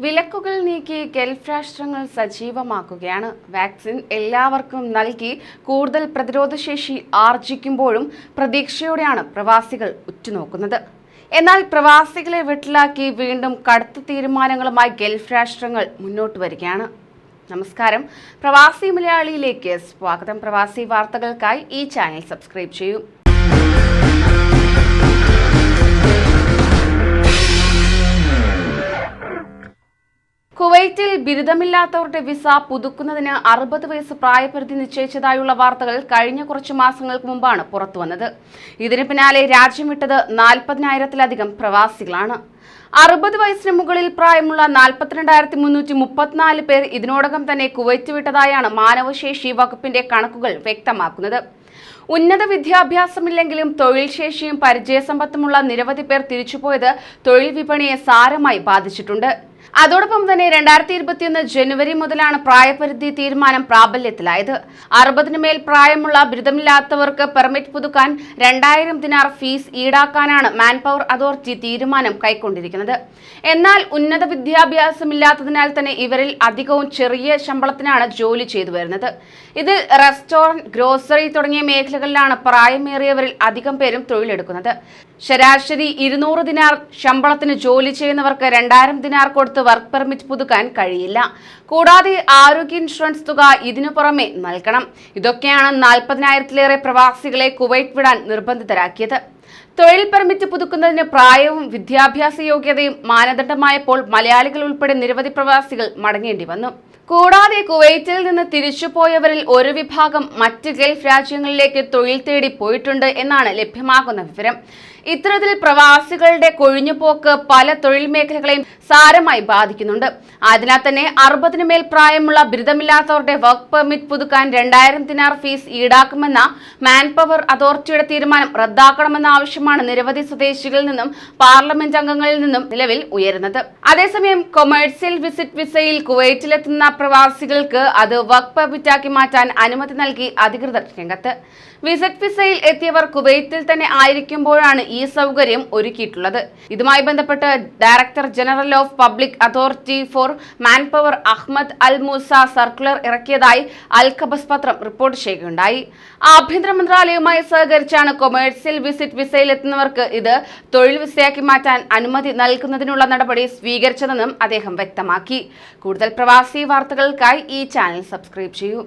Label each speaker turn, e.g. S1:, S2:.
S1: വിലക്കുകൾ നീക്കി ഗൾഫ് രാഷ്ട്രങ്ങൾ സജീവമാക്കുകയാണ്. വാക്സിൻ എല്ലാവർക്കും നൽകി കൂടുതൽ പ്രതിരോധശേഷി ആർജിക്കുമ്പോഴും പ്രതീക്ഷയോടെയാണ് പ്രവാസികൾ ഉറ്റുനോക്കുന്നത്. എന്നാൽ പ്രവാസികളെ വീട്ടിലാക്കി വീണ്ടും കടുത്ത തീരുമാനങ്ങളുമായി ഗൾഫ് രാഷ്ട്രങ്ങൾ മുന്നോട്ട് വരികയാണ്. നമസ്കാരം, പ്രവാസി മലയാളിയിലേക്ക് സ്വാഗതം. പ്രവാസി വാർത്തകൾക്കായി ഈ ചാനൽ സബ്സ്ക്രൈബ് ചെയ്യൂ. കുവൈറ്റിൽ ബിരുദമില്ലാത്തവരുടെ വിസ പുതുക്കുന്നതിന് 60 വയസ്സ് പ്രായപരിധി നിശ്ചയിച്ചതായുള്ള വാർത്തകൾ കഴിഞ്ഞ കുറച്ചു മാസങ്ങൾക്ക് മുമ്പാണ് പുറത്തുവന്നത്. ഇതിന് പിന്നാലെ രാജ്യം വിട്ടത് 40,000-ത്തിലധികം പ്രവാസികളാണ്. 60 വയസ്സിന് മുകളിൽ പ്രായമുള്ള 42,334 പേർ ഇതിനോടകം തന്നെ കുവൈറ്റ് വിട്ടതായാണ് മാനവശേഷി വകുപ്പിന്റെ കണക്കുകൾ വ്യക്തമാക്കുന്നത്. ഉന്നത വിദ്യാഭ്യാസമില്ലെങ്കിലും തൊഴിൽ ശേഷിയും പരിചയസമ്പത്തുമുള്ള നിരവധി പേർ തിരിച്ചുപോയത് തൊഴിൽ വിപണിയെ സാരമായി ബാധിച്ചിട്ടുണ്ട്. അതോടൊപ്പം തന്നെ 2021 ജനുവരി മുതലാണ് പ്രായപരിധി തീരുമാനം പ്രാബല്യത്തിലായത്. 60-ന് മേൽ പ്രായമുള്ള ബിരുദമില്ലാത്തവർക്ക് പെർമിറ്റ് പുതുക്കാൻ 2000 ദിനാർ ഫീസ് ഈടാക്കാനാണ് മാൻ പവർ അതോറിറ്റി തീരുമാനം കൈക്കൊണ്ടിരിക്കുന്നത്. എന്നാൽ ഉന്നത വിദ്യാഭ്യാസമില്ലാത്തതിനാൽ തന്നെ ഇവരിൽ അധികവും ചെറിയ ശമ്പളത്തിനാണ് ജോലി ചെയ്തു വരുന്നത്. ഇതിൽ റെസ്റ്റോറന്റ്, ഗ്രോസറി തുടങ്ങിയ മേഖലകളിലാണ് പ്രായമേറിയവരിൽ അധികം പേരും തൊഴിലെടുക്കുന്നത്. ശരാശരി 200 ദിനാർ ശമ്പളത്തിന് ജോലി ചെയ്യുന്നവർക്ക് 2000 ദിനാർ കൊടുത്ത് വർക്ക് പെർമിറ്റ് പുതുക്കാൻ കഴിയില്ല. കൂടാതെ ആരോഗ്യ ഇൻഷുറൻസ് തുക ഇതിനു പുറമെ നൽകണം. ഇതൊക്കെയാണ് 40,000-ത്തിലേറെ പ്രവാസികളെ കുവൈറ്റ് വിടാൻ നിർബന്ധിതരാക്കിയത്. തൊഴിൽ പെർമിറ്റ് പുതുക്കുന്നതിന് പ്രായവും വിദ്യാഭ്യാസ യോഗ്യതയും മാനദണ്ഡമായപ്പോൾ മലയാളികൾ ഉൾപ്പെടെ നിരവധി പ്രവാസികൾ മടങ്ങേണ്ടി വന്നു. കൂടാതെ കുവൈറ്റിൽ നിന്ന് തിരിച്ചുപോയവരിൽ ഒരു വിഭാഗം മറ്റ് ഗൾഫ് രാജ്യങ്ങളിലേക്ക് തൊഴിൽ തേടി പോയിട്ടുണ്ട് എന്നാണ് ലഭ്യമാകുന്ന വിവരം. ഇത്തരത്തിൽ പ്രവാസികളുടെ കൊഴിഞ്ഞുപോക്ക് പല തൊഴിൽ മേഖലകളെയും സാരമായി ബാധിക്കുന്നുണ്ട്. അതിനാൽ തന്നെ 60-ന് മേൽ പ്രായമുള്ള ബിരുദമില്ലാത്തവരുടെ വർക്ക് പെർമിറ്റ് പുതുക്കാൻ 2000 ദിനാർ ഫീസ് ഈടാക്കുമെന്ന മാൻ പവർ അതോറിറ്റിയുടെ തീരുമാനം റദ്ദാക്കണമെന്ന ആവശ്യമാണ് നിരവധി സ്വദേശികളിൽ നിന്നും പാർലമെന്റ് അംഗങ്ങളിൽ നിന്നും നിലവിൽ ഉയരുന്നത്. അതേസമയം കൊമേഴ്സ്യൽ വിസിറ്റ് വിസയിൽ കുവൈറ്റിലെത്തുന്ന പ്രവാസികൾക്ക് അത് വർക്ക് പെർമിറ്റാക്കി മാറ്റാൻ അനുമതി നൽകി അധികൃതർ രംഗത്ത്. വിസിറ്റ് വിസയിൽ എത്തിയവർ കുവൈറ്റിൽ തന്നെ ആയിരിക്കുമ്പോഴാണ് ഈ സൗകര്യം ഒരുക്കിയിട്ടുള്ളത്. ഇതുമായി ബന്ധപ്പെട്ട് director general of public authority for man power Ahmed al Musa circular ഇറക്കിയതായി അൽ ഖബസ് പത്രം റിപ്പോർട്ട് ചെയ്യുകയുണ്ടായി. ആഭ്യന്തര മന്ത്രാലയവുമായി സഹകരിച്ചാണ് കൊമേഴ്സ്യൽ വിസിറ്റ് വിസയിൽ എത്തുന്നവർക്ക് ഇത് തൊഴിൽ വിസയാക്കി മാറ്റാൻ അനുമതി നൽകുന്നതിനുള്ള നടപടി സ്വീകരിച്ചതെന്നും അദ്ദേഹം വ്യക്തമാക്കി. കൂടുതൽ പ്രവാസി വാർത്തകൾക്കായി ഈ ചാനൽ സബ്സ്ക്രൈബ് ചെയ്യൂ.